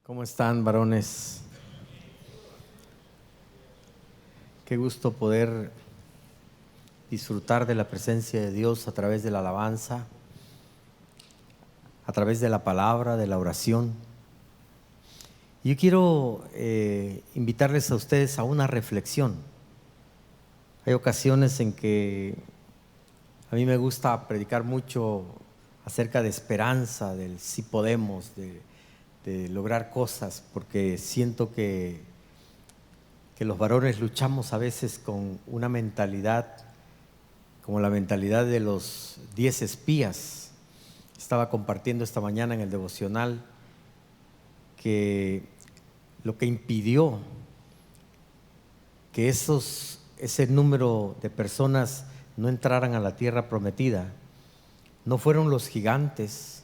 ¿Cómo están, varones? Qué gusto poder disfrutar de la presencia de Dios a través de la alabanza, a través de la palabra, de la oración. Yo quiero invitarles a ustedes a una reflexión. Hay ocasiones en que a mí me gusta predicar mucho acerca de esperanza, del sí podemos, de lograr cosas, porque siento que los varones luchamos a veces con una mentalidad como la mentalidad de los 10 espías. Estaba compartiendo esta mañana en el devocional que lo que impidió que ese número de personas no entraran a la tierra prometida no fueron los gigantes,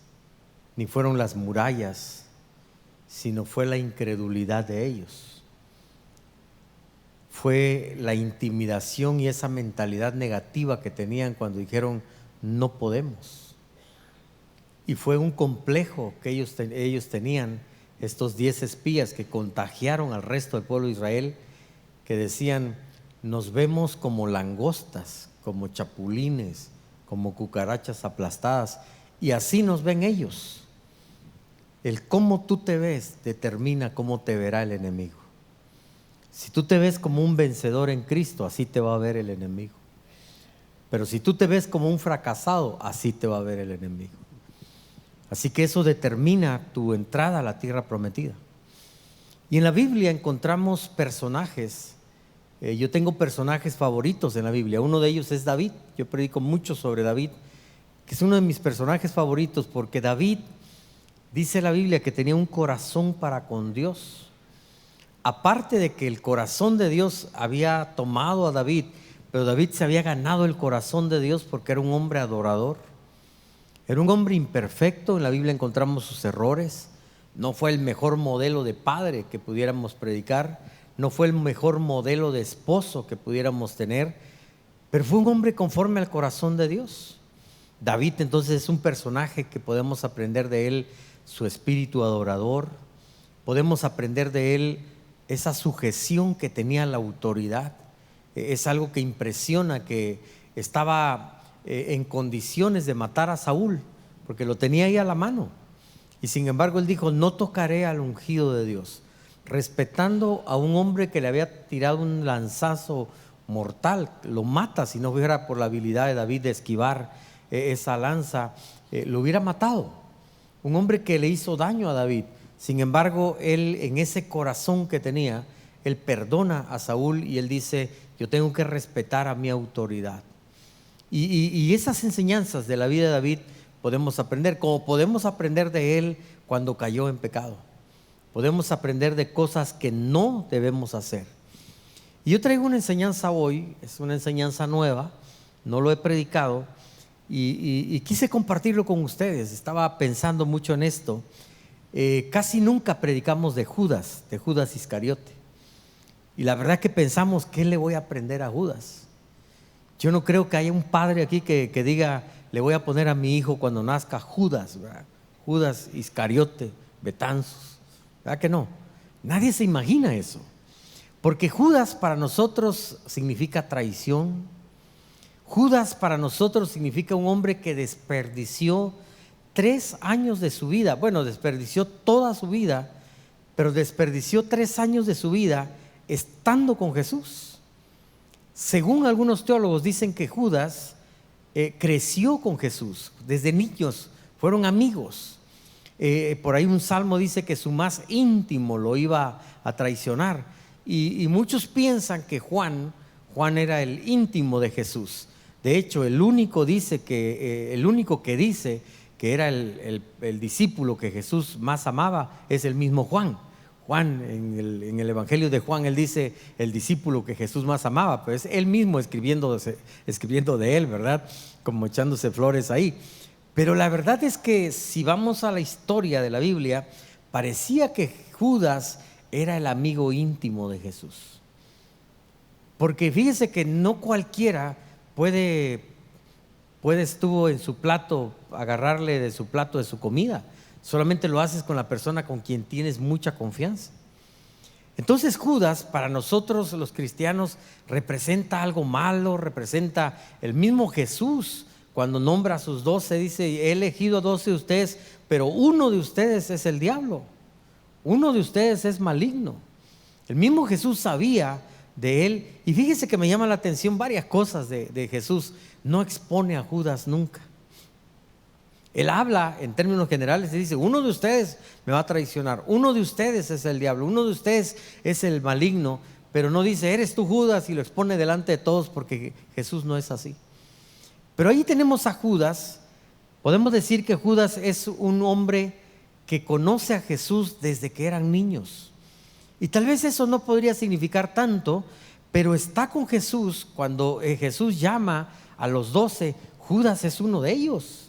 ni fueron las murallas, sino fue la incredulidad de ellos. Fue la intimidación y esa mentalidad negativa que tenían cuando dijeron no podemos. Y fue un complejo que ellos tenían, estos 10 espías que contagiaron al resto del pueblo de Israel, que decían: nos vemos como langostas, como chapulines, como cucarachas aplastadas, y así nos ven ellos. El cómo tú te ves determina cómo te verá el enemigo. Si tú te ves como un vencedor en Cristo, así te va a ver el enemigo. Pero si tú te ves como un fracasado, así te va a ver el enemigo. Así que eso determina tu entrada a la tierra prometida. Y en la Biblia encontramos personajes. Yo tengo personajes favoritos en la Biblia. Uno de ellos es David. Yo predico mucho sobre David, que es uno de mis personajes favoritos, porque David, dice la Biblia, que tenía un corazón para con Dios. Aparte de que el corazón de Dios había tomado a David, pero David se había ganado el corazón de Dios porque era un hombre adorador. Era un hombre imperfecto. En la Biblia encontramos sus errores. No fue el mejor modelo de padre que pudiéramos predicar. No fue el mejor modelo de esposo que pudiéramos tener. Pero fue un hombre conforme al corazón de Dios. David entonces es un personaje que podemos aprender de él su espíritu adorador. Podemos aprender de él esa sujeción que tenía a la autoridad. Es algo que impresiona, que estaba en condiciones de matar a Saúl, porque lo tenía ahí a la mano. Y sin embargo él dijo: no tocaré al ungido de Dios, respetando a un hombre que le había tirado un lanzazo mortal. Lo mata. Si no fuera por la habilidad de David de esquivar esa lanza, lo hubiera matado. Un hombre que le hizo daño a David. Sin embargo, él, en ese corazón que tenía, él perdona a Saúl y él dice: yo tengo que respetar a mi autoridad. Y esas enseñanzas de la vida de David podemos aprender, como podemos aprender de él cuando cayó en pecado. Podemos aprender de cosas que no debemos hacer. Y yo traigo una enseñanza hoy, es una enseñanza nueva, no lo he predicado, y quise compartirlo con ustedes. Estaba pensando mucho en esto. Casi nunca predicamos de Judas Iscariote. Y la verdad que pensamos: ¿qué le voy a aprender a Judas? Yo no creo que haya un padre aquí que diga: le voy a poner a mi hijo cuando nazca Judas, ¿verdad? Judas Iscariote, Betanzos. ¿Verdad que no? Nadie se imagina eso. Porque Judas para nosotros significa traición. Judas para nosotros significa un hombre que desperdició 3 años de su vida. Bueno, desperdició toda su vida, pero desperdició 3 años de su vida estando con Jesús. Según algunos teólogos dicen que Judas creció con Jesús. Desde niños fueron amigos. Por ahí un salmo dice que su más íntimo lo iba a traicionar. Y muchos piensan que Juan era el íntimo de Jesús. De hecho, el único que dice que era el discípulo que Jesús más amaba es el mismo Juan. Juan, en el Evangelio de Juan, él dice el discípulo que Jesús más amaba, pero es él mismo escribiendo de él, ¿verdad? Como echándose flores ahí. Pero la verdad es que si vamos a la historia de la Biblia, parecía que Judas era el amigo íntimo de Jesús. Porque fíjese que no cualquiera puede estuvo en su plato, agarrarle de su plato de su comida. Solamente lo haces con la persona con quien tienes mucha confianza. Entonces Judas, para nosotros los cristianos, representa algo malo, representa el mismo Jesús. Cuando nombra a sus 12, dice: he elegido a 12 de ustedes, pero uno de ustedes es el diablo, uno de ustedes es maligno. El mismo Jesús sabía de él. Y fíjese que me llama la atención varias cosas de Jesús. No expone a Judas nunca. Él habla en términos generales y dice: uno de ustedes me va a traicionar, uno de ustedes es el diablo, uno de ustedes es el maligno. Pero no dice: eres tú, Judas, y lo expone delante de todos, porque Jesús no es así. Pero ahí tenemos a Judas. Podemos decir que Judas es un hombre que conoce a Jesús desde que eran niños. Y tal vez eso no podría significar tanto, pero está con Jesús cuando Jesús llama a los 12. Judas es uno de ellos.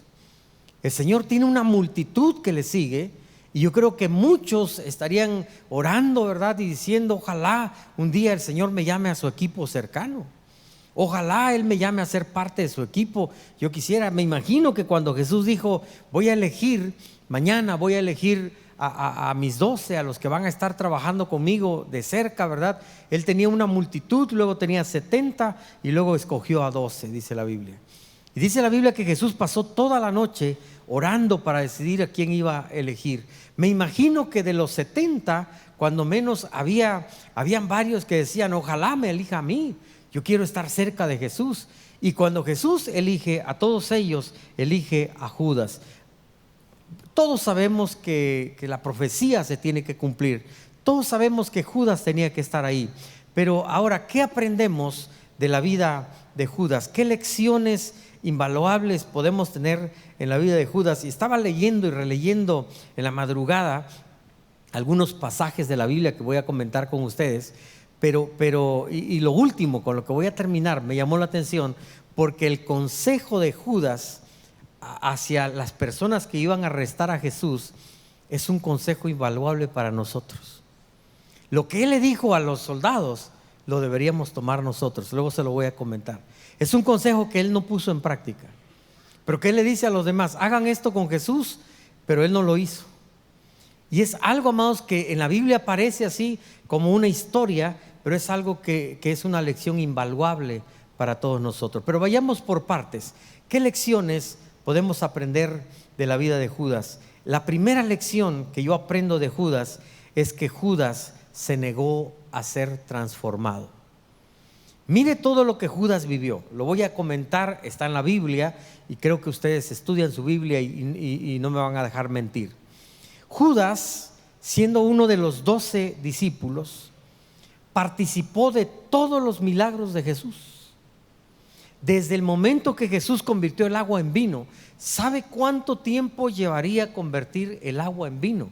El Señor tiene una multitud que le sigue, y yo creo que muchos estarían orando, ¿verdad? Y diciendo: ojalá un día el Señor me llame a su equipo cercano. Ojalá Él me llame a ser parte de su equipo. Yo quisiera, me imagino que cuando Jesús dijo: voy a elegir, mañana voy a elegir a mis 12, a los que van a estar trabajando conmigo de cerca, ¿verdad? Él tenía una multitud, luego tenía 70 y luego escogió a 12, dice la Biblia. Y dice la Biblia que Jesús pasó toda la noche orando para decidir a quién iba a elegir. Me imagino que de los 70, cuando menos habían varios que decían: ojalá me elija a mí, yo quiero estar cerca de Jesús. Y cuando Jesús elige a todos ellos, elige a Judas. Todos sabemos que la profecía se tiene que cumplir. Todos sabemos que Judas tenía que estar ahí. Pero ahora, ¿qué aprendemos de la vida de Judas? ¿Qué lecciones invaluables podemos tener en la vida de Judas? Y estaba leyendo y releyendo en la madrugada algunos pasajes de la Biblia que voy a comentar con ustedes. Pero lo último con lo que voy a terminar me llamó la atención, porque el consejo de Judas hacia las personas que iban a arrestar a Jesús es un consejo invaluable para nosotros. Lo que él le dijo a los soldados lo deberíamos tomar nosotros. Luego se lo voy a comentar. Es un consejo que él no puso en práctica, pero que él le dice a los demás: hagan esto con Jesús, pero él no lo hizo. Y es algo, amados, que en la Biblia aparece así como una historia, pero es algo que es una lección invaluable para todos nosotros. Pero vayamos por partes. ¿Qué lecciones podemos aprender de la vida de Judas? La primera lección que yo aprendo de Judas es que Judas se negó a ser transformado. Mire todo lo que Judas vivió. Lo voy a comentar, está en la Biblia, y creo que ustedes estudian su Biblia y no me van a dejar mentir. Judas, siendo uno de los 12 discípulos, participó de todos los milagros de Jesús. Desde el momento que Jesús convirtió el agua en vino. ¿Sabe cuánto tiempo llevaría convertir el agua en vino?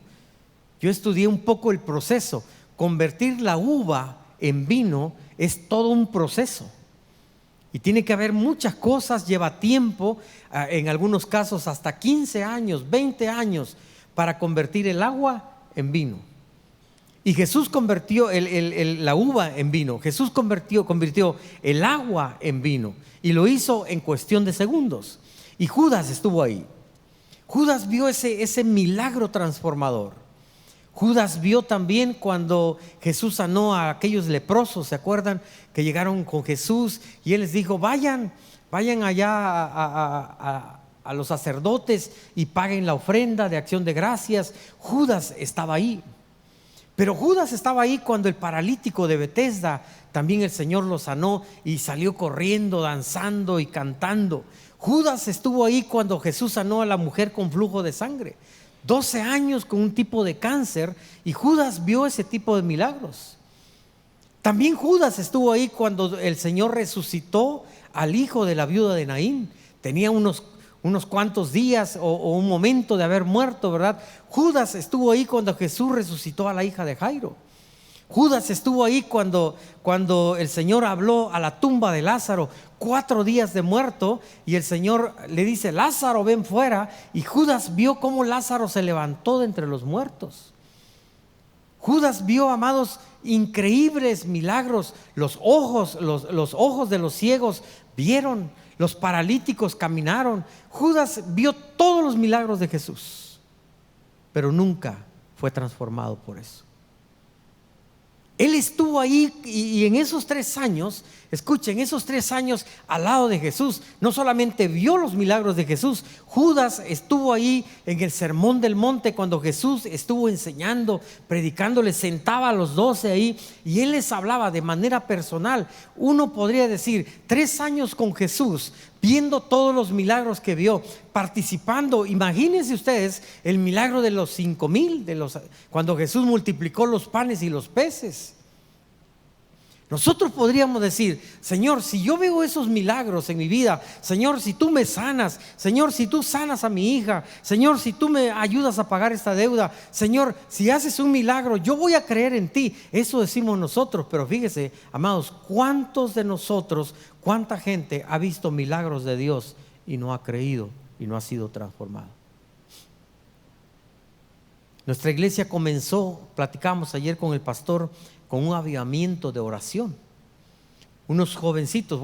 Yo estudié un poco el proceso. Convertir la uva en vino es todo un proceso, y tiene que haber muchas cosas, lleva tiempo, en algunos casos hasta 15 años, 20 años para convertir el agua en vino. Y Jesús convirtió la uva en vino. Jesús convirtió el agua en vino, y lo hizo en cuestión de segundos. Y Judas estuvo ahí. Judas vio ese milagro transformador. Judas vio también cuando Jesús sanó a aquellos leprosos. ¿Se acuerdan? Que llegaron con Jesús y Él les dijo: vayan allá a los sacerdotes y paguen la ofrenda de acción de gracias. Judas estaba ahí. Pero Judas estaba ahí cuando el paralítico de Betesda, también el Señor lo sanó y salió corriendo, danzando y cantando. Judas estuvo ahí cuando Jesús sanó a la mujer con flujo de sangre, 12 años con un tipo de cáncer, y Judas vio ese tipo de milagros. También Judas estuvo ahí cuando el Señor resucitó al hijo de la viuda de Naín. Tenía unos cuantos días o un momento de haber muerto, ¿verdad? Judas estuvo ahí cuando Jesús resucitó a la hija de Jairo. Judas estuvo ahí cuando el Señor habló a la tumba de Lázaro, 4 días de muerto, y el Señor le dice: Lázaro, ven fuera. Y Judas vio cómo Lázaro se levantó de entre los muertos. Judas vio, amados, increíbles milagros. Los ojos de los ciegos vieron, los paralíticos caminaron. Judas vio todos los milagros de Jesús. pero nunca fue transformado por eso. Él estuvo ahí y en esos 3 años, escuchen, esos 3 años al lado de Jesús, no solamente vio los milagros de Jesús. Judas estuvo ahí en el sermón del monte cuando Jesús estuvo enseñando, predicando, les sentaba a los 12 ahí y él les hablaba de manera personal. Uno podría decir, 3 años con Jesús, viendo todos los milagros que vio, participando. Imagínense ustedes el milagro de los 5,000, cuando Jesús multiplicó los panes y los peces. Nosotros podríamos decir, Señor, si yo veo esos milagros en mi vida, Señor, si tú me sanas, Señor, si tú sanas a mi hija, Señor, si tú me ayudas a pagar esta deuda, Señor, si haces un milagro, yo voy a creer en ti. Eso decimos nosotros, pero fíjese, amados, ¿cuántos de nosotros, cuánta gente ha visto milagros de Dios y no ha creído y no ha sido transformado? Nuestra iglesia comenzó, platicamos ayer con el pastor, con un avivamiento de oración. Unos jovencitos,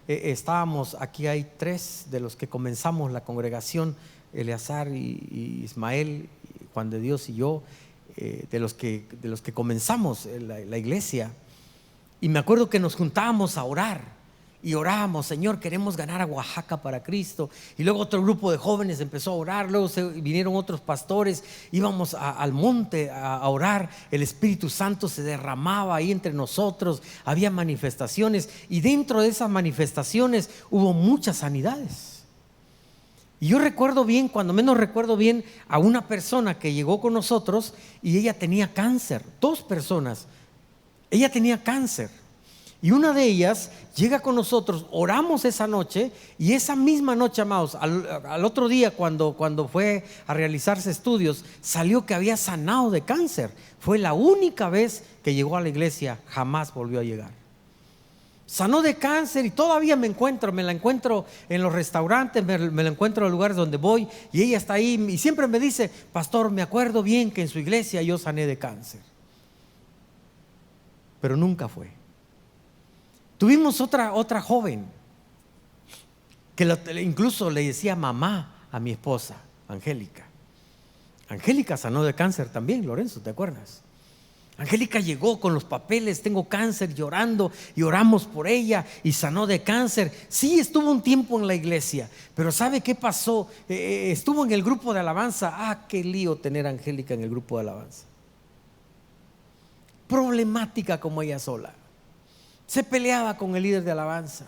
estábamos, aquí hay 3 de los que comenzamos la congregación, Eleazar y Ismael, Juan de Dios y yo, de los que comenzamos la iglesia. Y me acuerdo que nos juntábamos a orar y orábamos, Señor, queremos ganar a Oaxaca para Cristo. Y luego otro grupo de jóvenes empezó a orar, luego vinieron otros pastores, íbamos al monte a orar, el Espíritu Santo se derramaba ahí entre nosotros, había manifestaciones y dentro de esas manifestaciones hubo muchas sanidades. Y yo recuerdo bien, cuando menos recuerdo bien, a una persona que llegó con nosotros y ella tenía cáncer, 2 personas, ella tenía cáncer. Y una de ellas llega con nosotros, oramos esa noche y esa misma noche, amados, al otro día cuando fue a realizarse estudios, salió que había sanado de cáncer. Fue la única vez que llegó a la iglesia, jamás volvió a llegar. Sanó de cáncer y todavía me la encuentro en los restaurantes, me la encuentro en los lugares donde voy y ella está ahí y siempre me dice, pastor, me acuerdo bien que en su iglesia yo sané de cáncer. Pero nunca fue. Tuvimos otra joven que incluso le decía mamá a mi esposa, Angélica. Angélica sanó de cáncer también, Lorenzo, ¿te acuerdas? Angélica llegó con los papeles, tengo cáncer, llorando, y oramos por ella y sanó de cáncer. Sí, estuvo un tiempo en la iglesia, pero ¿sabe qué pasó? Estuvo en el grupo de alabanza. Qué lío tener a Angélica en el grupo de alabanza. Problemática como ella sola. Se peleaba con el líder de alabanza,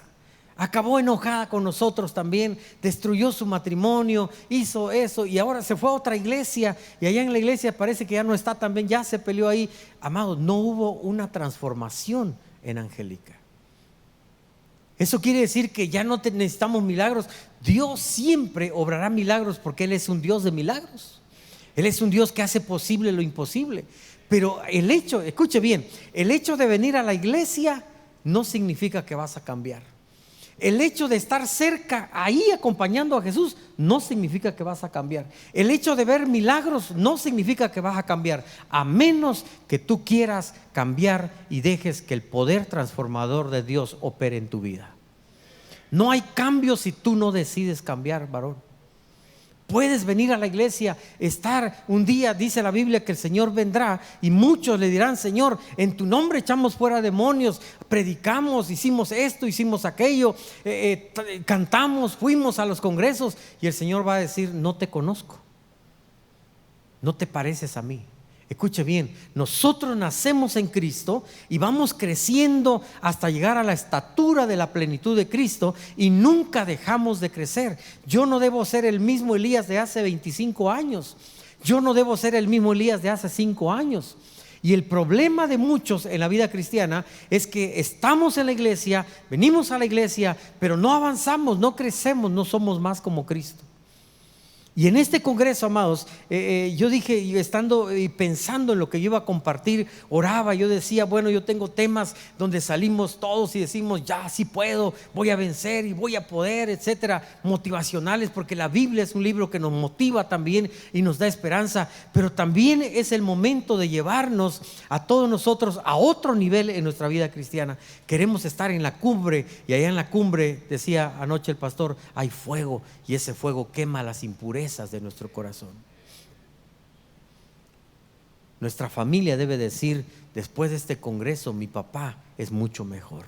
acabó enojada con nosotros también, destruyó su matrimonio, hizo eso y ahora se fue a otra iglesia y allá en la iglesia parece que ya no está también, ya se peleó ahí. Amados, no hubo una transformación en Angélica. Eso quiere decir que ya no necesitamos milagros. Dios siempre obrará milagros porque Él es un Dios de milagros. Él es un Dios que hace posible lo imposible. Pero el hecho, escuche bien, el hecho de venir a la iglesia no significa que vas a cambiar. El hecho de estar cerca, ahí acompañando a Jesús, no significa que vas a cambiar. El hecho de ver milagros no significa que vas a cambiar, a menos que tú quieras cambiar y dejes que el poder transformador de Dios opere en tu vida. No hay cambio si tú no decides cambiar, varón. Puedes venir a la iglesia, estar un día, dice la Biblia que el Señor vendrá y muchos le dirán, Señor, en tu nombre echamos fuera demonios, predicamos, hicimos esto, hicimos aquello, cantamos, fuimos a los congresos, y el Señor va a decir, no te conozco, no te pareces a mí. Escuche bien, nosotros nacemos en Cristo y vamos creciendo hasta llegar a la estatura de la plenitud de Cristo y nunca dejamos de crecer. Yo no debo ser el mismo Elías de hace 25 años. Yo no debo ser el mismo Elías de hace 5 años. Y el problema de muchos en la vida cristiana es que estamos en la iglesia, venimos a la iglesia, pero no avanzamos, no crecemos, no somos más como Cristo. Y en este congreso, amados, yo dije, estando y pensando en lo que yo iba a compartir, oraba, yo decía, bueno, yo tengo temas donde salimos todos y decimos, ya sí puedo, voy a vencer y voy a poder, etcétera, motivacionales, porque la Biblia es un libro que nos motiva también y nos da esperanza, pero también es el momento de llevarnos a todos nosotros a otro nivel en nuestra vida cristiana. Queremos estar en la cumbre, y allá en la cumbre, decía anoche el pastor, hay fuego, y ese fuego quema las impurezas de nuestro corazón. nuestra familia debe decir: después de este congreso, mi papá es mucho mejor.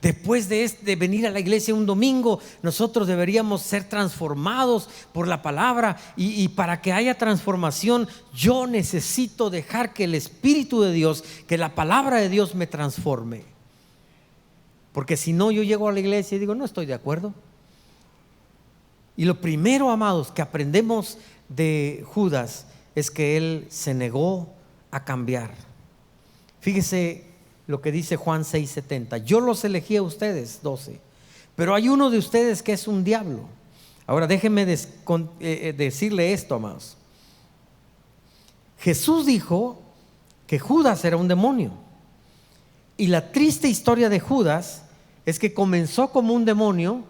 Después de venir a la iglesia un domingo, nosotros deberíamos ser transformados por la palabra, y para que haya transformación, yo necesito dejar que el Espíritu de Dios, que la palabra de Dios me transforme. Porque si no, yo llego a la iglesia y digo: no estoy de acuerdo. Y lo primero, amados, que aprendemos de Judas es que él se negó a cambiar. Fíjese lo que dice Juan 6:70: yo los elegí a ustedes 12, pero hay uno de ustedes que es un diablo. Ahora déjenme decirle esto, amados. Jesús dijo que Judas era un demonio, y la triste historia de Judas es que comenzó como un demonio,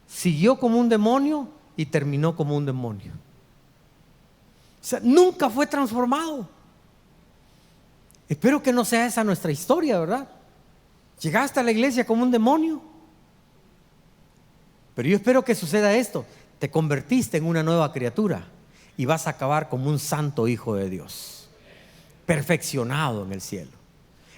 siguió como un demonio y terminó como un demonio. O sea, nunca fue transformado. Espero que no sea esa nuestra historia, ¿verdad? Llegaste a la iglesia como un demonio, pero yo espero que suceda esto: te convertiste en una nueva criatura y vas a acabar como un santo hijo de Dios, perfeccionado en el cielo.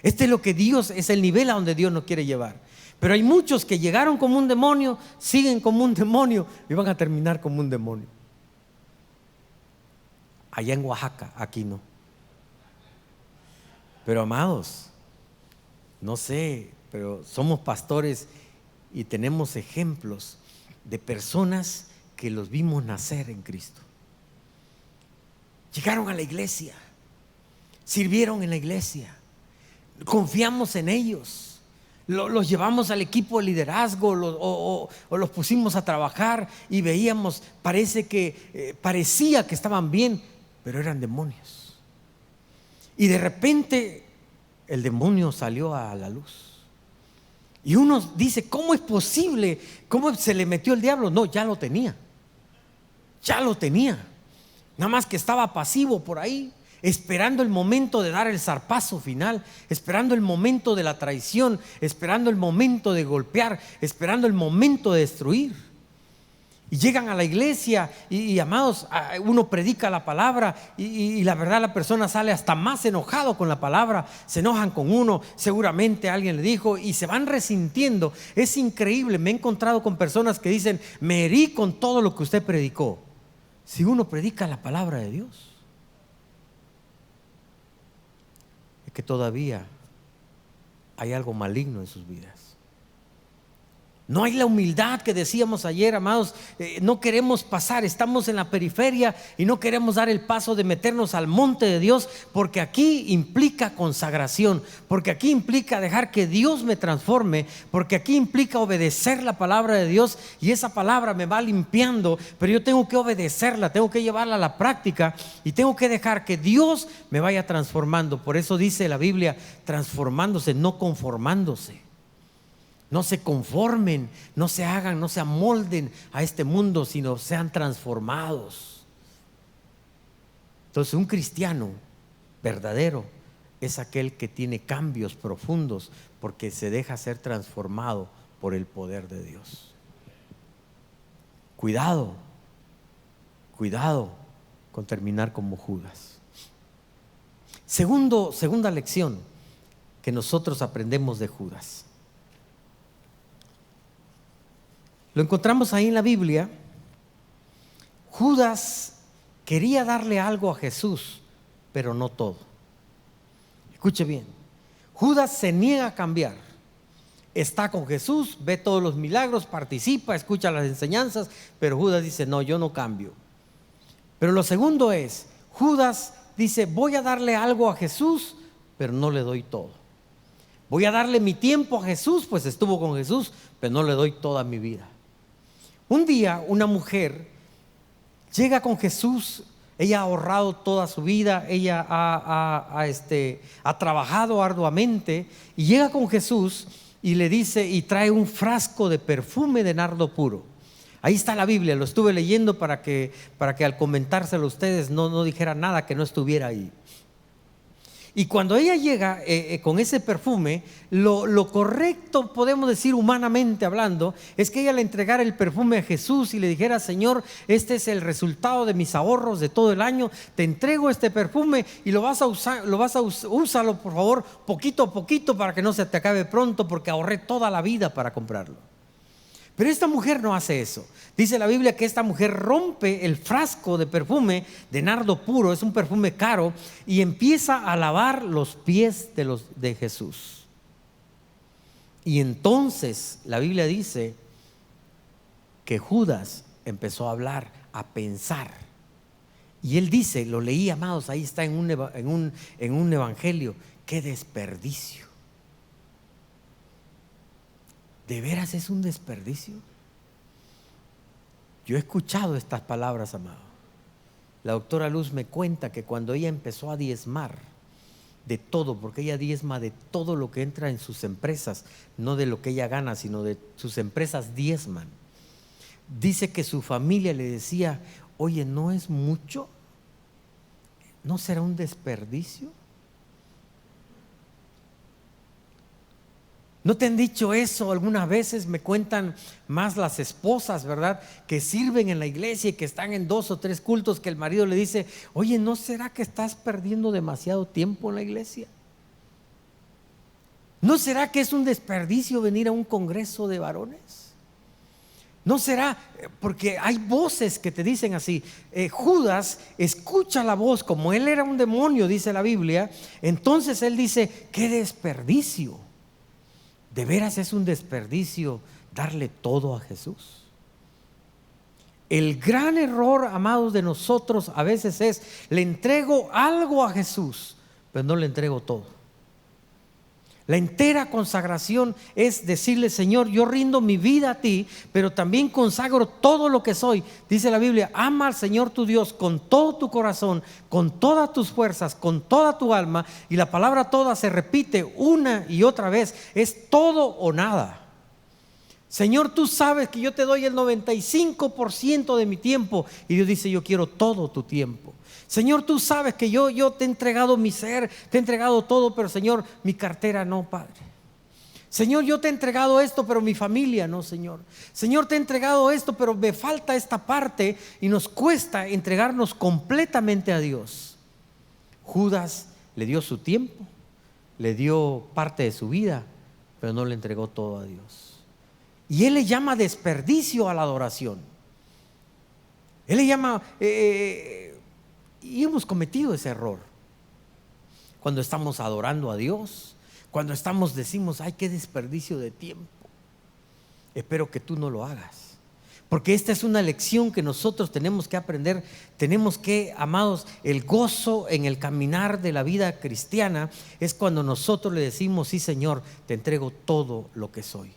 Este es lo que Dios, es el nivel a donde Dios nos quiere llevar. Pero hay muchos que llegaron como un demonio, siguen como un demonio y van a terminar como un demonio. Allá en Oaxaca, aquí no. Pero amados, no sé, pero somos pastores y tenemos ejemplos de personas que los vimos nacer en Cristo. Llegaron a la iglesia, sirvieron en la iglesia, confiamos en ellos, los llevamos al equipo de liderazgo, o los pusimos a trabajar y veíamos, parecía que estaban bien, pero eran demonios. Y de repente el demonio salió a la luz. Y uno dice: ¿cómo es posible? ¿Cómo se le metió el diablo? No, ya lo tenía. Ya lo tenía. Nada más que estaba pasivo por ahí, esperando el momento de dar el zarpazo final, esperando el momento de la traición, esperando el momento de golpear, esperando el momento de destruir. Y llegan a la iglesia y amados, uno predica la palabra y la verdad la persona sale hasta más enojado con la palabra. Se enojan con uno, seguramente alguien le dijo, y se van resintiendo. Es increíble, me he encontrado con personas que dicen: me herí con todo lo que usted predicó. Si uno predica la palabra de Dios, es que todavía hay algo maligno en sus vidas. No hay la humildad que decíamos ayer, amados. No queremos pasar, estamos en la periferia y no queremos dar el paso de meternos al monte de Dios, porque aquí implica consagración, porque aquí implica dejar que Dios me transforme, porque aquí implica obedecer la palabra de Dios, y esa palabra me va limpiando, pero yo tengo que obedecerla, tengo que llevarla a la práctica y tengo que dejar que Dios me vaya transformando. Por eso dice la Biblia: transformándose, no conformándose. No se conformen, no se hagan, no se amolden a este mundo, sino sean transformados. Entonces, un cristiano verdadero es aquel que tiene cambios profundos, porque se deja ser transformado por el poder de Dios. Cuidado con terminar como Judas. Segunda lección que nosotros aprendemos de Judas. Lo encontramos ahí en la Biblia. Judas quería darle algo a Jesús, pero no todo. Escuche bien: Judas se niega a cambiar. Está con Jesús, ve todos los milagros, participa, escucha las enseñanzas, pero Judas dice: no, yo no cambio. Pero lo segundo es, Judas dice: voy a darle algo a Jesús, pero no le doy todo. Voy a darle mi tiempo a Jesús, pues estuvo con Jesús, pero no le doy toda mi vida. Un día una mujer llega con Jesús. Ella ha ahorrado toda su vida, ella ha trabajado arduamente, y llega con Jesús y le dice, y trae un frasco de perfume de nardo puro. Ahí está la Biblia, lo estuve leyendo para que al comentárselo a ustedes no dijera nada que no estuviera ahí. Y cuando ella llega con ese perfume, lo correcto, podemos decir humanamente hablando, es que ella le entregara el perfume a Jesús y le dijera: Señor, este es el resultado de mis ahorros de todo el año, te entrego este perfume y lo vas a usar, úsalo por favor poquito a poquito para que no se te acabe pronto, porque ahorré toda la vida para comprarlo. Pero esta mujer no hace eso. Dice la Biblia que esta mujer rompe el frasco de perfume de nardo puro, es un perfume caro, y empieza a lavar los pies de Jesús. Y entonces la Biblia dice que Judas empezó a hablar, a pensar. Y él dice, lo leí, amados, ahí está en un evangelio: qué desperdicio. ¿De veras es un desperdicio? Yo he escuchado estas palabras, amado. La doctora Luz me cuenta que cuando ella empezó a diezmar de todo, porque ella diezma de todo lo que entra en sus empresas, no de lo que ella gana, sino de sus empresas diezman. Dice que su familia le decía: oye, ¿no es mucho? ¿No será un desperdicio? ¿No te han dicho eso algunas veces? Me cuentan más las esposas, ¿verdad?, que sirven en la iglesia y que están en 2 o 3 cultos, que el marido le dice: oye, ¿no será que estás perdiendo demasiado tiempo en la iglesia? ¿No será que es un desperdicio venir a un congreso de varones? ¿No será? Porque hay voces que te dicen así. Judas escucha la voz, como él era un demonio, dice la Biblia. Entonces él dice: qué desperdicio. ¿De veras es un desperdicio darle todo a Jesús? El gran error, amados, de nosotros a veces es: le entrego algo a Jesús, pero no le entrego todo. La entera consagración es decirle: Señor, yo rindo mi vida a ti, pero también consagro todo lo que soy. Dice la Biblia: ama al Señor tu Dios con todo tu corazón, con todas tus fuerzas, con toda tu alma. Y la palabra toda se repite una y otra vez: es todo o nada. Señor, tú sabes que yo te doy el 95% de mi tiempo. Y Dios dice: yo quiero todo tu tiempo. Señor, tú sabes que yo te he entregado mi ser, te he entregado todo, pero Señor, mi cartera no, Padre. Señor, yo te he entregado esto, pero mi familia no, Señor. Señor, te he entregado esto, pero me falta esta parte, y nos cuesta entregarnos completamente a Dios. Judas le dio su tiempo, le dio parte de su vida, pero no le entregó todo a Dios. Y él le llama desperdicio a la adoración. Él le llama... y hemos cometido ese error. Cuando estamos adorando a Dios, cuando decimos: ay, qué desperdicio de tiempo. Espero que tú no lo hagas, porque esta es una lección que nosotros tenemos que aprender. Tenemos que, amados, el gozo en el caminar de la vida cristiana es cuando nosotros le decimos: sí, Señor, te entrego todo lo que soy.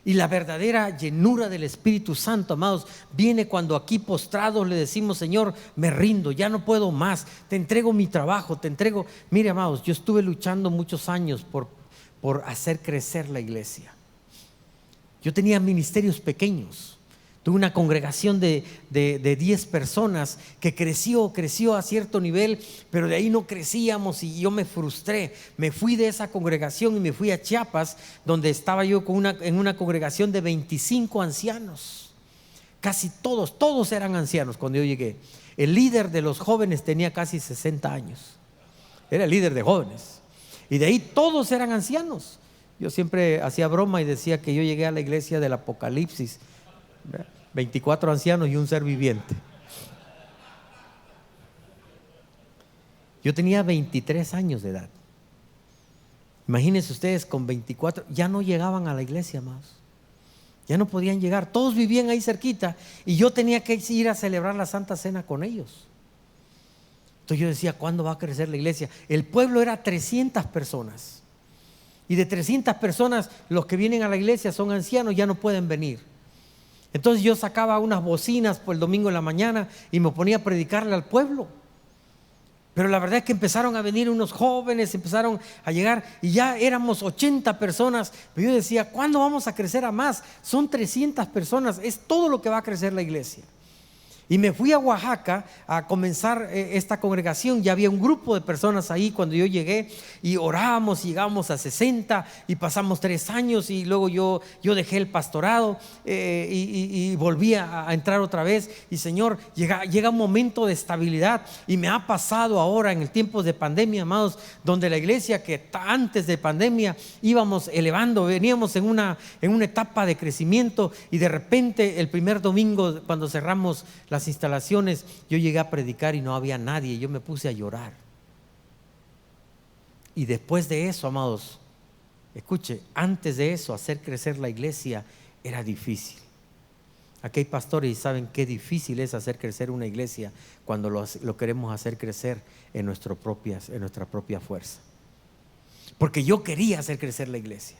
Y la verdadera llenura del Espíritu Santo, amados, viene cuando aquí postrados le decimos: Señor, me rindo, ya no puedo más, te entrego mi trabajo, te entrego. Mire, amados, yo estuve luchando muchos años por hacer crecer la iglesia. Yo tenía ministerios pequeños. Tuve una congregación de 10 personas que creció a cierto nivel, pero de ahí no crecíamos y yo me frustré. Me fui de esa congregación y me fui a Chiapas, donde estaba yo en una congregación de 25 ancianos. Casi todos eran ancianos cuando yo llegué. El líder de los jóvenes tenía casi 60 años. Era el líder de jóvenes. Y de ahí todos eran ancianos. Yo siempre hacía broma y decía que yo llegué a la iglesia del Apocalipsis. 24 ancianos y un ser viviente. Yo tenía 23 años de edad. Imagínense ustedes, con 24 ya no llegaban a la iglesia más. Ya no podían llegar. Todos vivían ahí cerquita y yo tenía que ir a celebrar la Santa Cena con ellos. Entonces yo decía: ¿cuándo va a crecer la iglesia? El pueblo era 300 personas. Y de 300 personas, los que vienen a la iglesia son ancianos, ya no pueden venir. Entonces yo sacaba unas bocinas por el domingo en la mañana y me ponía a predicarle al pueblo. Pero la verdad es que empezaron a venir unos jóvenes, empezaron a llegar y ya éramos 80 personas. Pero yo decía: ¿cuándo vamos a crecer a más? Son 300 personas, es todo lo que va a crecer la iglesia. Y me fui a Oaxaca a comenzar esta congregación. Ya había un grupo de personas ahí cuando yo llegué y orábamos, llegamos a 60 y pasamos 3 años y luego yo dejé el pastorado y volví a entrar otra vez. Y Señor, llega un momento de estabilidad y me ha pasado ahora en el tiempo de pandemia, amados, donde la iglesia que antes de pandemia íbamos elevando, veníamos en una etapa de crecimiento y de repente el primer domingo cuando cerramos las instalaciones yo llegué a predicar y no había nadie, yo me puse a llorar. Y después de eso, amados, escuche, antes de eso hacer crecer la iglesia era difícil. Aquí hay pastores y saben qué difícil es hacer crecer una iglesia cuando lo queremos hacer crecer en nuestra propia fuerza. Porque yo quería hacer crecer la iglesia.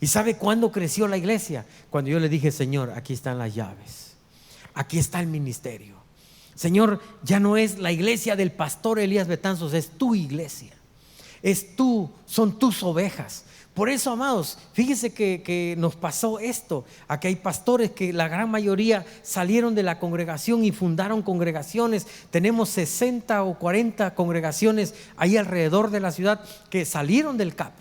¿Y sabe cuándo creció la iglesia? Cuando yo le dije: Señor, aquí están las llaves, aquí está el ministerio. Señor, ya no es la iglesia del pastor Elías Betanzos, es tu iglesia, son tus ovejas. Por eso, amados, fíjense que nos pasó esto. Aquí hay pastores que la gran mayoría salieron de la congregación y fundaron congregaciones. Tenemos 60 o 40 congregaciones ahí alrededor de la ciudad que salieron del CAP.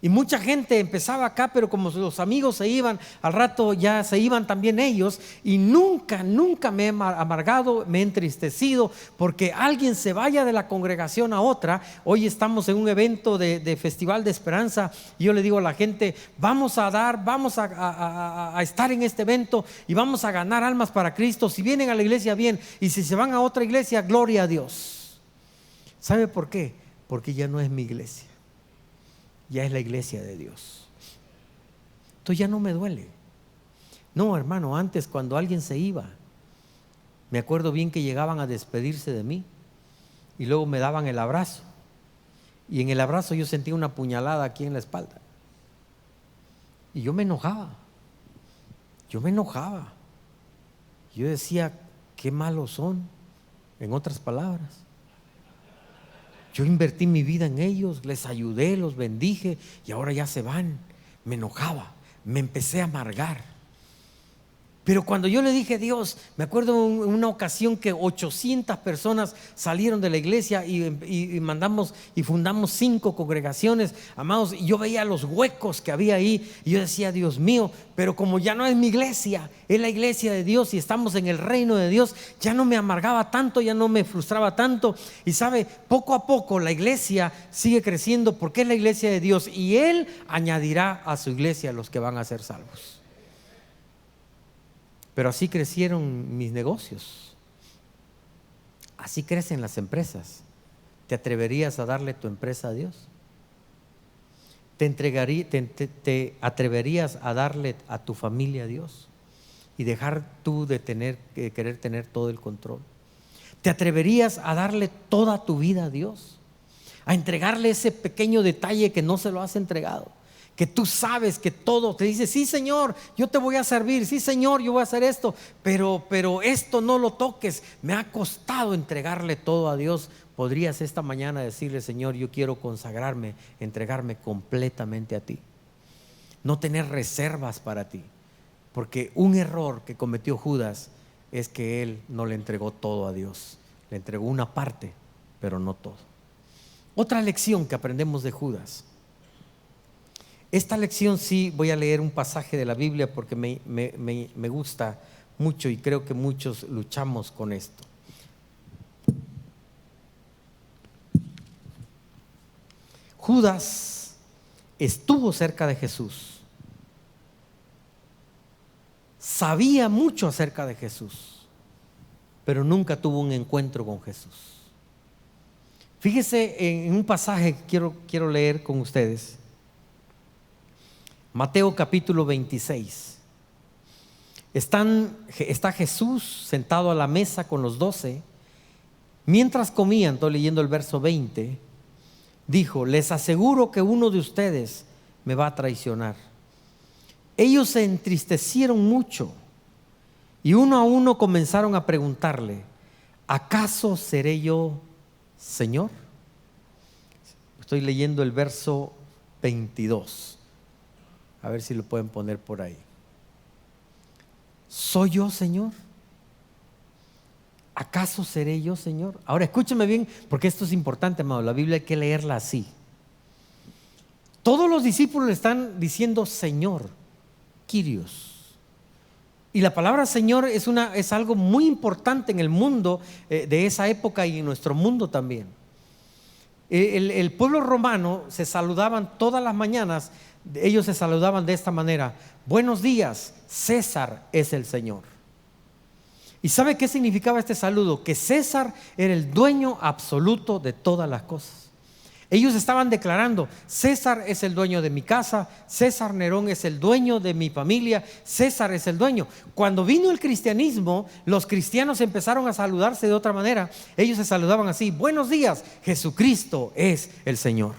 Y mucha gente empezaba acá, pero como los amigos se iban, al rato ya se iban también ellos. Y nunca me he amargado, me he entristecido porque alguien se vaya de la congregación a otra. Hoy estamos en un evento de Festival de Esperanza y yo le digo a la gente: vamos a estar en este evento y vamos a ganar almas para Cristo. Si vienen a la iglesia, bien, y si se van a otra iglesia, gloria a Dios. ¿Sabe por qué? Porque ya no es mi iglesia, ya es la iglesia de Dios. Entonces ya no me duele. No, hermano, antes cuando alguien se iba, me acuerdo bien que llegaban a despedirse de mí y luego me daban el abrazo, y en el abrazo yo sentía una puñalada aquí en la espalda y yo me enojaba. Yo decía: qué malos son. En otras palabras, yo invertí mi vida en ellos, les ayudé, los bendije y ahora ya se van. Me enojaba, me empecé a amargar. Pero cuando yo le dije: Dios, me acuerdo en una ocasión que 800 personas salieron de la iglesia y fundamos 5 congregaciones, amados, y yo veía los huecos que había ahí y yo decía: Dios mío, pero como ya no es mi iglesia, es la iglesia de Dios y estamos en el reino de Dios, ya no me amargaba tanto, ya no me frustraba tanto. Y sabe, poco a poco la iglesia sigue creciendo porque es la iglesia de Dios y Él añadirá a su iglesia a los que van a ser salvos. Pero así crecieron mis negocios, así crecen las empresas. ¿Te atreverías a darle tu empresa a Dios? ¿Te atreverías a darle a tu familia a Dios y dejar tú de querer tener todo el control? ¿Te atreverías a darle toda tu vida a Dios? A entregarle ese pequeño detalle que no se lo has entregado, que tú sabes que todo te dice: sí, Señor, yo te voy a servir, sí, Señor, yo voy a hacer esto, pero esto no lo toques. Me ha costado entregarle todo a Dios. ¿Podrías esta mañana decirle: Señor, yo quiero consagrarme, entregarme completamente a ti, no tener reservas para ti? Porque un error que cometió Judas es que él no le entregó todo a Dios, le entregó una parte, pero no todo. Otra lección que aprendemos de Judas. Esta lección sí voy a leer un pasaje de la Biblia porque me gusta mucho y creo que muchos luchamos con esto. Judas estuvo cerca de Jesús, sabía mucho acerca de Jesús, pero nunca tuvo un encuentro con Jesús. Fíjese en un pasaje que quiero leer con ustedes. Mateo capítulo 26. Está Jesús sentado a la mesa con los 12. Mientras comían, estoy leyendo el verso 20, dijo: les aseguro que uno de ustedes me va a traicionar. Ellos se entristecieron mucho y uno a uno comenzaron a preguntarle: ¿acaso seré yo, Señor? Estoy leyendo el verso 22. A ver si lo pueden poner por ahí. ¿Soy yo, Señor? ¿acaso seré yo, Señor? Ahora escúcheme bien, porque esto es importante, amado. La Biblia hay que leerla así. Todos los discípulos le están diciendo Señor, Kyrios. Y la palabra Señor es algo muy importante en el mundo de esa época y en nuestro mundo también. El pueblo romano se saludaban todas las mañanas, ellos se saludaban de esta manera: buenos días, César es el Señor. ¿Y sabe qué significaba este saludo? Que César era el dueño absoluto de todas las cosas. Ellos estaban declarando: César es el dueño de mi casa, César Nerón es el dueño de mi familia, César es el dueño. Cuando vino el cristianismo, los cristianos empezaron a saludarse de otra manera. Ellos se saludaban así: buenos días, Jesucristo es el Señor.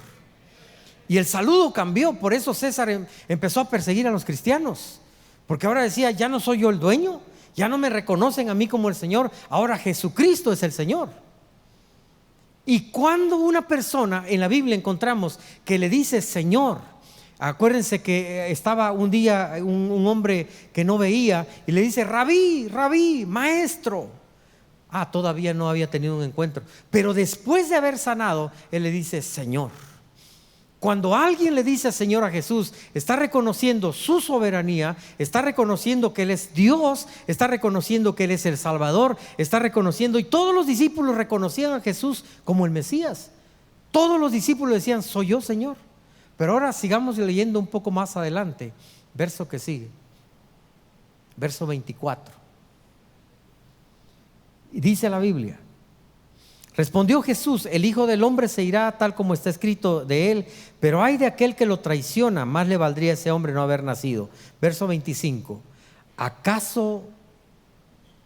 Y el saludo cambió. Por eso César empezó a perseguir a los cristianos, porque ahora decía: ya no soy yo el dueño, ya no me reconocen a mí como el Señor, ahora Jesucristo es el Señor. Y cuando una persona en la Biblia encontramos que le dice Señor, acuérdense que estaba un día un hombre que no veía y le dice: Rabí, Rabí, maestro. Todavía no había tenido un encuentro, pero después de haber sanado, él le dice Señor. Cuando alguien le dice Señor a Jesús, está reconociendo su soberanía, está reconociendo que Él es Dios, está reconociendo que Él es el Salvador, está reconociendo, y todos los discípulos reconocían a Jesús como el Mesías. Todos los discípulos decían: soy yo, Señor. Pero ahora sigamos leyendo un poco más adelante, verso que sigue, verso 24. Y dice la Biblia: respondió Jesús: el Hijo del Hombre se irá tal como está escrito de él, pero ay de aquel que lo traiciona, más le valdría a ese hombre no haber nacido. Verso 25: ¿acaso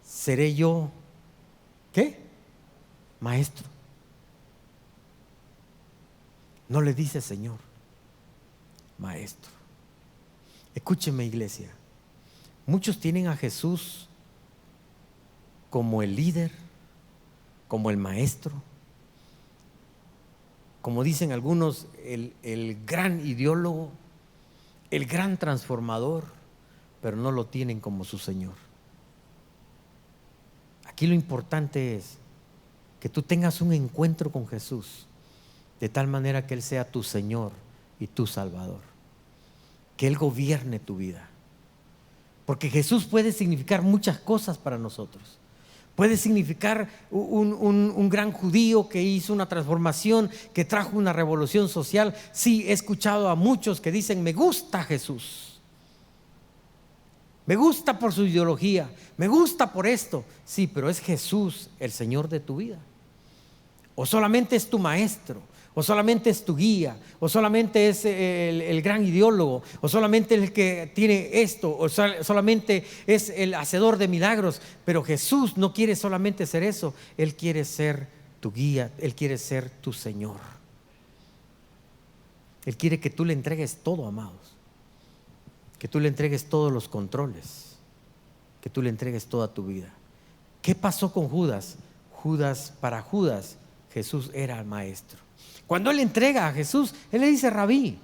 seré yo, qué? Maestro. No le dice Señor, maestro. Escúcheme, iglesia, muchos tienen a Jesús como el líder, como el maestro, como dicen algunos, el gran ideólogo, el gran transformador, pero no lo tienen como su Señor. Aquí lo importante es que tú tengas un encuentro con Jesús, de tal manera que Él sea tu Señor y tu Salvador, que Él gobierne tu vida, porque Jesús puede significar muchas cosas para nosotros. Puede significar un gran judío que hizo una transformación, que trajo una revolución social. Sí, he escuchado a muchos que dicen: me gusta Jesús, me gusta por su ideología, me gusta por esto. Sí, pero ¿es Jesús el Señor de tu vida? ¿O solamente es tu maestro? ¿O solamente es tu guía? ¿O solamente es el gran ideólogo? ¿O solamente el que tiene esto? ¿O solamente es el hacedor de milagros? Pero Jesús no quiere solamente ser eso. Él quiere ser tu guía, Él quiere ser tu Señor. Él quiere que tú le entregues todo, amados. Que tú le entregues todos los controles, que tú le entregues toda tu vida. ¿Qué pasó con Judas? Para Judas, Jesús era el maestro. Cuando él entrega a Jesús, él le dice Rabí.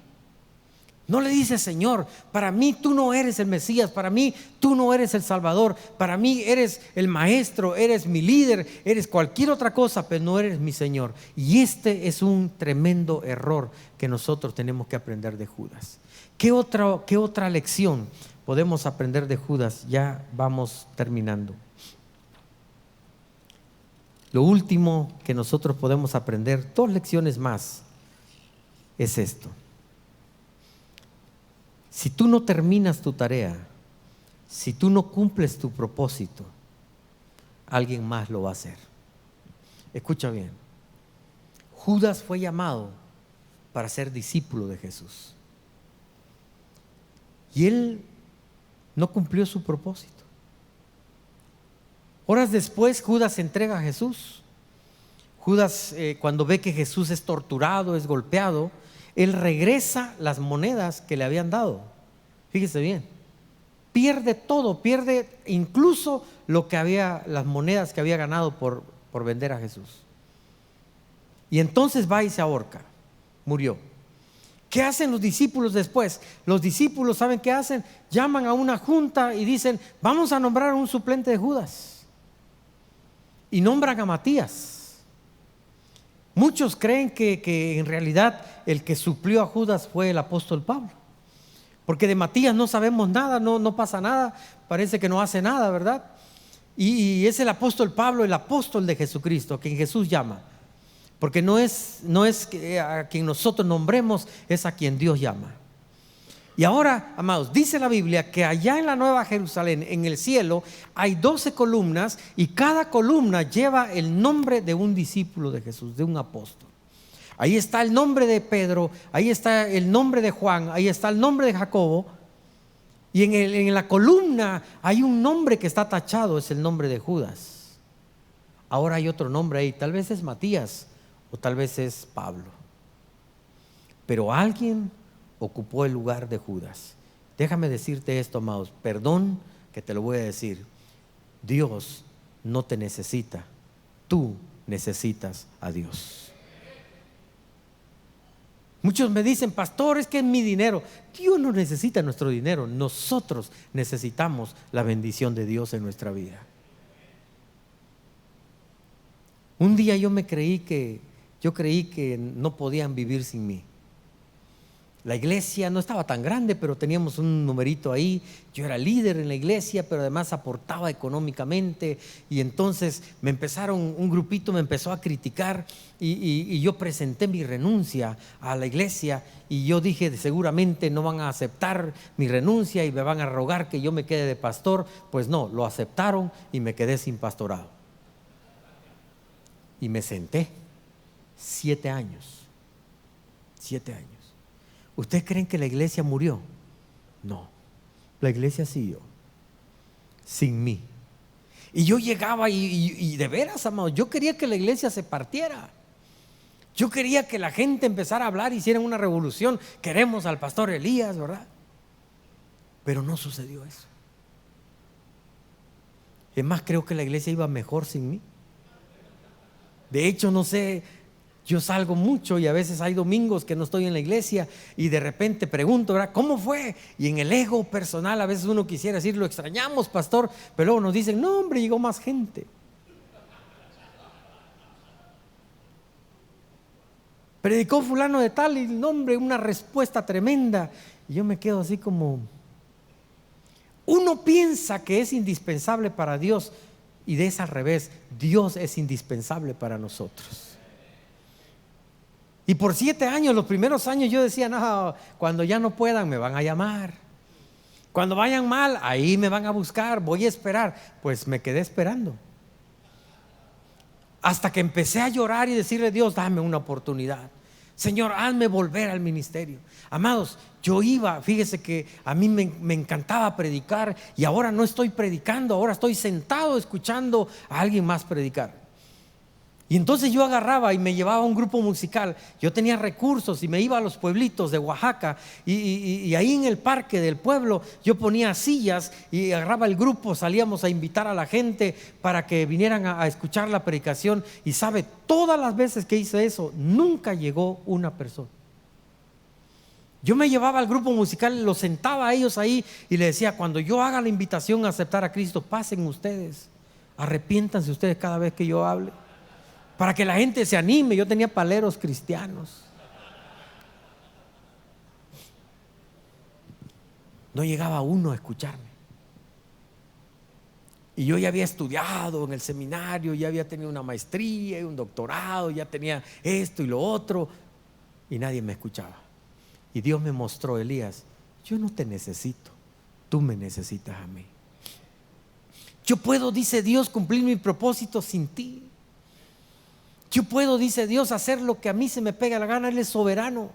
No le dice Señor. Para mí tú no eres el Mesías, para mí tú no eres el Salvador, para mí eres el maestro, eres mi líder, eres cualquier otra cosa, pero no eres mi Señor. Y este es un tremendo error que nosotros tenemos que aprender de Judas. ¿Qué otra lección podemos aprender de Judas? Ya vamos terminando. Lo último que nosotros podemos aprender, 2 lecciones más, es esto. Si tú no terminas tu tarea, si tú no cumples tu propósito, alguien más lo va a hacer. Escucha bien. Judas fue llamado para ser discípulo de Jesús. Y él no cumplió su propósito. Horas después, Judas se entrega a Jesús. Judas, cuando ve que Jesús es torturado, es golpeado, él regresa las monedas que le habían dado. Fíjese bien, pierde todo, pierde incluso las monedas que había ganado por vender a Jesús. Y entonces va y se ahorca, murió. ¿Qué hacen los discípulos después? Los discípulos, ¿saben qué hacen? Llaman a una junta y dicen: vamos a nombrar a un suplente de Judas. y nombran a Matías. Muchos creen que en realidad el que suplió a Judas fue el apóstol Pablo, porque de Matías no sabemos nada, no pasa nada, parece que no hace nada, ¿verdad? Y es el apóstol Pablo, el apóstol de Jesucristo, a quien Jesús llama, porque no es a quien nosotros nombremos, es a quien Dios llama. Y ahora, amados, dice la Biblia que allá en la Nueva Jerusalén, en el cielo, hay 12 columnas y cada columna lleva el nombre de un discípulo de Jesús, de un apóstol. Ahí está el nombre de Pedro, ahí está el nombre de Juan, ahí está el nombre de Jacobo. Y en la columna hay un nombre que está tachado, es el nombre de Judas. Ahora hay otro nombre ahí, tal vez es Matías o tal vez es Pablo. Pero alguien ocupó el lugar de Judas. Déjame decirte esto, amados, perdón que te lo voy a decir. Dios no te necesita, tú necesitas a Dios. Muchos me dicen, pastor, es que es mi dinero. Dios no necesita nuestro dinero, nosotros necesitamos la bendición de Dios en nuestra vida. Un día yo creí que no podían vivir sin mí. La iglesia no estaba tan grande, pero teníamos un numerito ahí. Yo era líder en la iglesia, pero además aportaba económicamente. Y entonces un grupito me empezó a criticar y yo presenté mi renuncia a la iglesia. Y yo dije, seguramente no van a aceptar mi renuncia y me van a rogar que yo me quede de pastor. Pues no, lo aceptaron y me quedé sin pastorado. Y me senté 7 años. 7 años. ¿Ustedes creen que la iglesia murió? No, la iglesia siguió sin mí. Y yo llegaba y de veras, amados, yo quería que la iglesia se partiera. Yo quería que la gente empezara a hablar, hicieran una revolución. Queremos al pastor Elías, ¿verdad? Pero no sucedió eso. Es más, creo que la iglesia iba mejor sin mí. De hecho, no sé, yo salgo mucho y a veces hay domingos que no estoy en la iglesia y de repente pregunto, ¿verdad? ¿Cómo fue? Y en el ego personal a veces uno quisiera decir, lo extrañamos, pastor, pero luego nos dicen, no, hombre, llegó más gente. Predicó fulano de tal y no, hombre, una respuesta tremenda. Y yo me quedo así como, uno piensa que es indispensable para Dios y es al revés, Dios es indispensable para nosotros. Y por 7 años, los primeros años yo decía, no, cuando ya no puedan me van a llamar. Cuando vayan mal, ahí me van a buscar, voy a esperar. Pues me quedé esperando. Hasta que empecé a llorar y decirle, Dios, dame una oportunidad. Señor, hazme volver al ministerio. Amados, yo iba, fíjese que a mí me encantaba predicar y ahora no estoy predicando, ahora estoy sentado escuchando a alguien más predicar. Y entonces yo agarraba y me llevaba a un grupo musical. Yo tenía recursos y me iba a los pueblitos de Oaxaca y ahí en el parque del pueblo yo ponía sillas y agarraba el grupo, salíamos a invitar a la gente para que vinieran a escuchar la predicación. Y sabe, todas las veces que hice eso, nunca llegó una persona. Yo me llevaba al grupo musical, los sentaba a ellos ahí y les decía, cuando yo haga la invitación a aceptar a Cristo, pasen ustedes, arrepiéntanse ustedes cada vez que yo hable, para que la gente se anime. Yo tenía paleros cristianos. No llegaba uno a escucharme. Y yo ya había estudiado en el seminario, ya había tenido una maestría y un doctorado, ya tenía esto y lo otro, y nadie me escuchaba. Y Dios me mostró, Elías, yo no te necesito, tú me necesitas a mí. Yo puedo, dice Dios, cumplir mi propósito sin ti. Yo puedo, dice Dios, hacer lo que a mí se me pega la gana. Él es soberano.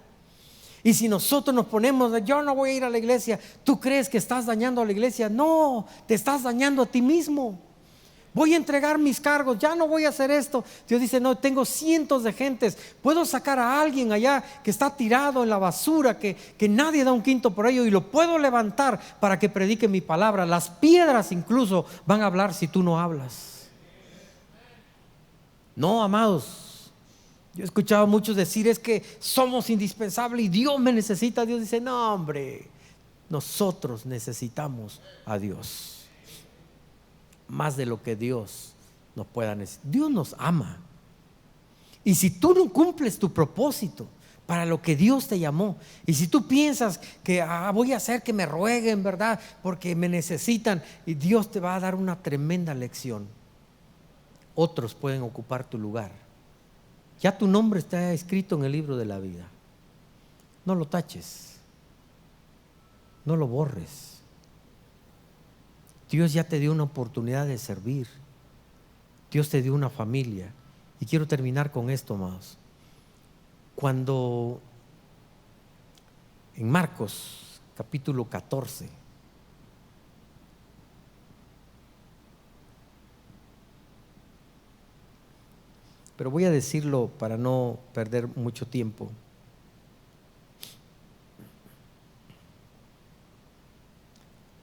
Y si nosotros nos ponemos, yo no voy a ir a la iglesia, ¿tú crees que estás dañando a la iglesia? No, te estás dañando a ti mismo. Voy a entregar mis cargos, ya no voy a hacer esto. Dios dice, no, tengo cientos de gentes. Puedo sacar a alguien allá que está tirado en la basura, que nadie da un quinto por ello, y lo puedo levantar para que predique mi palabra. Las piedras incluso van a hablar si tú no hablas. No, amados, yo he escuchado a muchos decir, es que somos indispensables y Dios me necesita. Dios dice, no, hombre, nosotros necesitamos a Dios más de lo que Dios nos pueda necesitar. Dios nos ama. Y si tú no cumples tu propósito para lo que Dios te llamó, y si tú piensas que voy a hacer que me rueguen, ¿verdad? Porque me necesitan, y Dios te va a dar una tremenda lección. Otros pueden ocupar tu lugar. Ya tu nombre está escrito en el libro de la vida. No lo taches, no lo borres. Dios ya te dio una oportunidad de servir. Dios te dio una familia. Y quiero terminar con esto, amados. Cuando en Marcos capítulo 14, pero voy a decirlo para no perder mucho tiempo.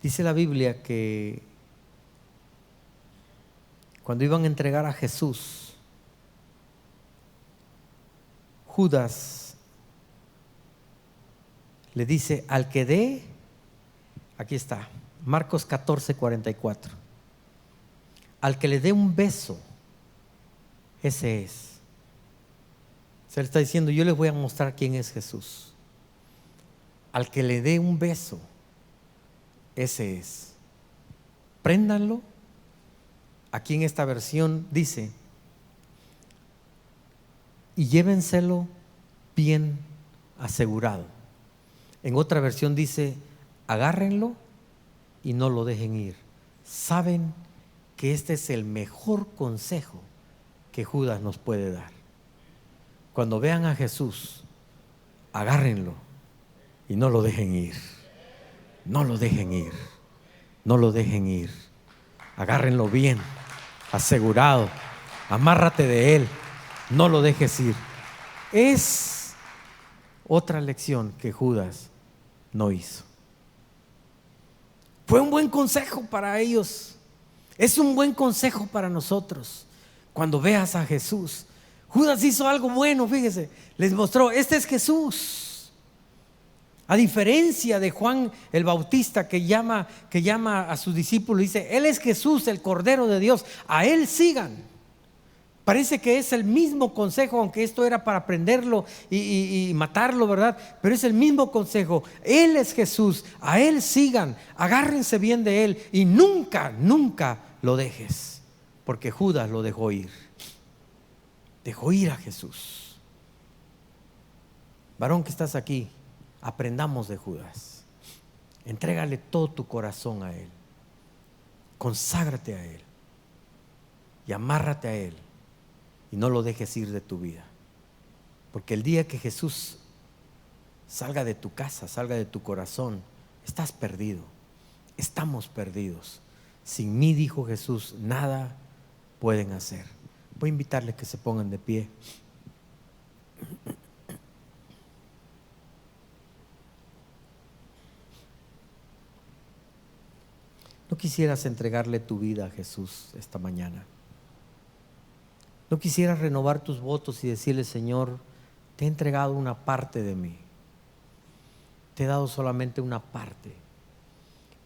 Dice la Biblia que cuando iban a entregar a Jesús, Judas le dice al que dé, aquí está, Marcos 14:44, al que le dé un beso, ese es. Se le está diciendo, yo les voy a mostrar quién es Jesús. Al que le dé un beso, ese es. Préndanlo. Aquí en esta versión dice, y llévenselo bien asegurado. En otra versión dice, agárrenlo y no lo dejen ir. Saben que este es el mejor consejo que Judas nos puede dar. Cuando vean a Jesús, agárrenlo y no lo dejen ir. No lo dejen ir. No lo dejen ir. Agárrenlo bien, asegurado. Amárrate de él. No lo dejes ir. Es otra lección que Judas no hizo. Fue un buen consejo para ellos. Es un buen consejo para nosotros. Cuando veas a Jesús, Judas hizo algo bueno, fíjese, les mostró, este es Jesús. A diferencia de Juan el Bautista que llama a sus discípulos y dice, Él es Jesús, el Cordero de Dios, a Él sigan. Parece que es el mismo consejo, aunque esto era para prenderlo y matarlo, ¿verdad? Pero es el mismo consejo. Él es Jesús, a Él sigan, agárrense bien de Él y nunca, nunca lo dejes. Porque Judas lo dejó ir. Dejó ir a Jesús. Varón que estás aquí, aprendamos de Judas. Entrégale todo tu corazón a Él. Conságrate a Él. Y amárrate a Él. Y no lo dejes ir de tu vida. Porque el día que Jesús salga de tu casa, salga de tu corazón, estás perdido. Estamos perdidos. Sin mí, dijo Jesús, nada pueden hacer. Voy a invitarles que se pongan de pie. ¿No quisieras entregarle tu vida a Jesús esta mañana? ¿No quisieras renovar tus votos y decirle, Señor, te he entregado una parte de mí? Te he dado solamente una parte.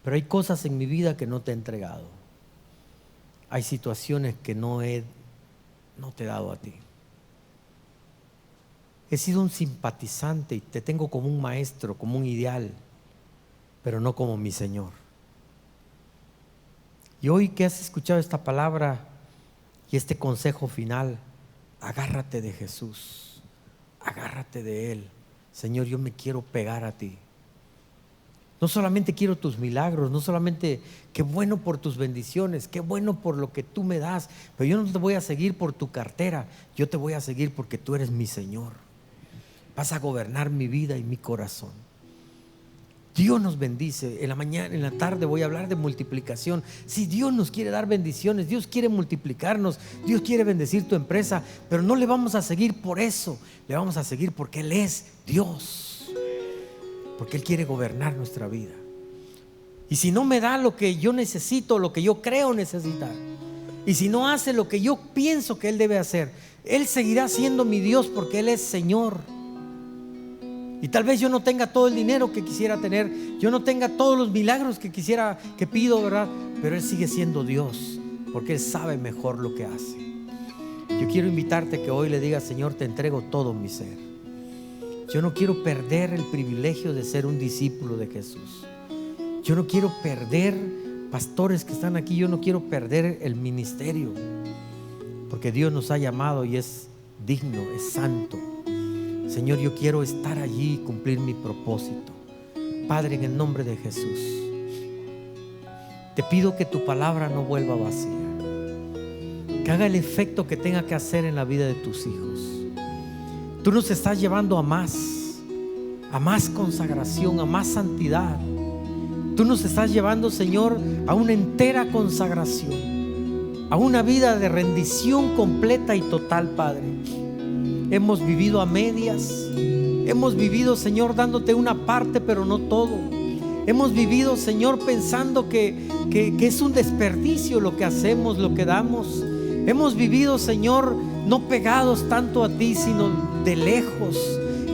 Pero hay cosas en mi vida que no te he entregado. Hay situaciones que no te he dado a ti. He sido un simpatizante y te tengo como un maestro, como un ideal, pero no como mi Señor. Y hoy que has escuchado esta palabra y este consejo final, agárrate de Jesús, agárrate de Él. Señor, yo me quiero pegar a ti. No solamente quiero tus milagros, no solamente qué bueno por tus bendiciones, qué bueno por lo que tú me das, pero yo no te voy a seguir por tu cartera, yo te voy a seguir porque tú eres mi Señor. Vas a gobernar mi vida y mi corazón. Dios nos bendice. En la mañana, en la tarde voy a hablar de multiplicación. Si Dios nos quiere dar bendiciones, Dios quiere multiplicarnos, Dios quiere bendecir tu empresa, pero no le vamos a seguir por eso, le vamos a seguir porque Él es Dios, porque Él quiere gobernar nuestra vida. Y si no me da lo que yo necesito, lo que yo creo necesitar, y si no hace lo que yo pienso que Él debe hacer, Él seguirá siendo mi Dios porque Él es Señor. Y tal vez yo no tenga todo el dinero que quisiera tener, yo no tenga todos los milagros que pido, ¿verdad? Pero Él sigue siendo Dios porque Él sabe mejor lo que hace. Yo quiero invitarte que hoy le digas: Señor, te entrego todo mi ser. Yo no quiero perder el privilegio de ser un discípulo de Jesús. Yo no quiero perder, pastores que están aquí, yo no quiero perder el ministerio, porque Dios nos ha llamado y es digno, es santo. Señor, yo quiero estar allí y cumplir mi propósito. Padre, en el nombre de Jesús, te pido que tu palabra no vuelva vacía, que haga el efecto que tenga que hacer en la vida de tus hijos. Tú nos estás llevando a más consagración, a más santidad. Tú nos estás llevando, Señor, a una entera consagración, a una vida de rendición completa y total, Padre. Hemos vivido a medias, hemos vivido, Señor, dándote una parte, pero no todo. Hemos vivido, Señor, pensando que es un desperdicio lo que hacemos, lo que damos. Hemos vivido, Señor, no pegados tanto a ti, sino de lejos.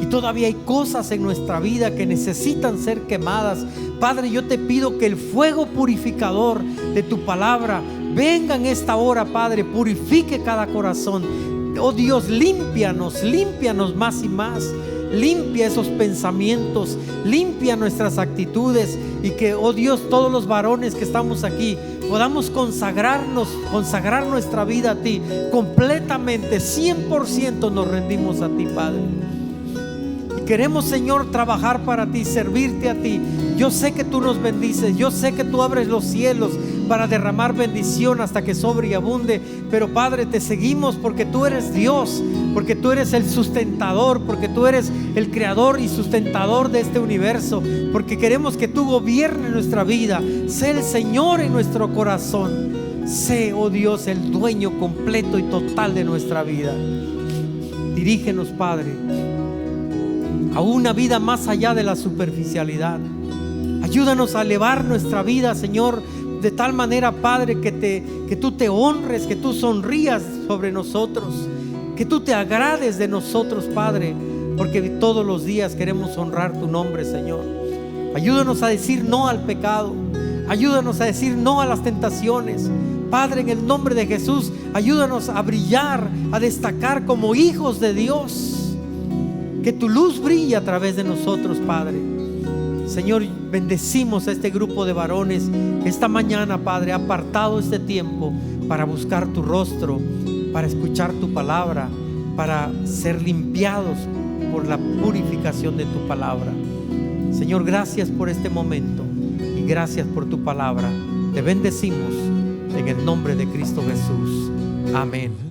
Y todavía hay cosas en nuestra vida que necesitan ser quemadas. Padre, yo te pido que el fuego purificador de tu palabra venga en esta hora, Padre, purifique cada corazón. Oh Dios, límpianos más y más. Limpia esos pensamientos, limpia nuestras actitudes, y que, oh Dios, todos los varones que estamos aquí podamos consagrar nuestra vida a ti completamente, 100% nos rendimos a ti, Padre. Y queremos, Señor, trabajar para ti, servirte a ti. Yo sé que tú nos bendices, yo sé que tú abres los cielos para derramar bendición hasta que sobre y abunde. Pero, Padre, te seguimos porque tú eres Dios, porque tú eres el sustentador, porque tú eres el creador y sustentador de este universo, porque queremos que tú gobiernes nuestra vida. Sé el Señor en nuestro corazón. Sé, oh Dios, el dueño completo y total de nuestra vida. Dirígenos, Padre, a una vida más allá de la superficialidad. Ayúdanos a elevar nuestra vida, Señor, de tal manera, Padre, que tú te honres, que tú sonrías sobre nosotros, que tú te agrades de nosotros, Padre, porque todos los días queremos honrar tu nombre, Señor. Ayúdanos a decir no al pecado, ayúdanos a decir no a las tentaciones. Padre, en el nombre de Jesús, ayúdanos a brillar, a destacar como hijos de Dios. Que tu luz brille a través de nosotros, Padre. Señor, bendecimos a este grupo de varones que esta mañana, Padre, ha apartado este tiempo para buscar tu rostro, para escuchar tu palabra, para ser limpiados por la purificación de tu palabra. Señor, gracias por este momento y gracias por tu palabra. Te bendecimos en el nombre de Cristo Jesús. Amén.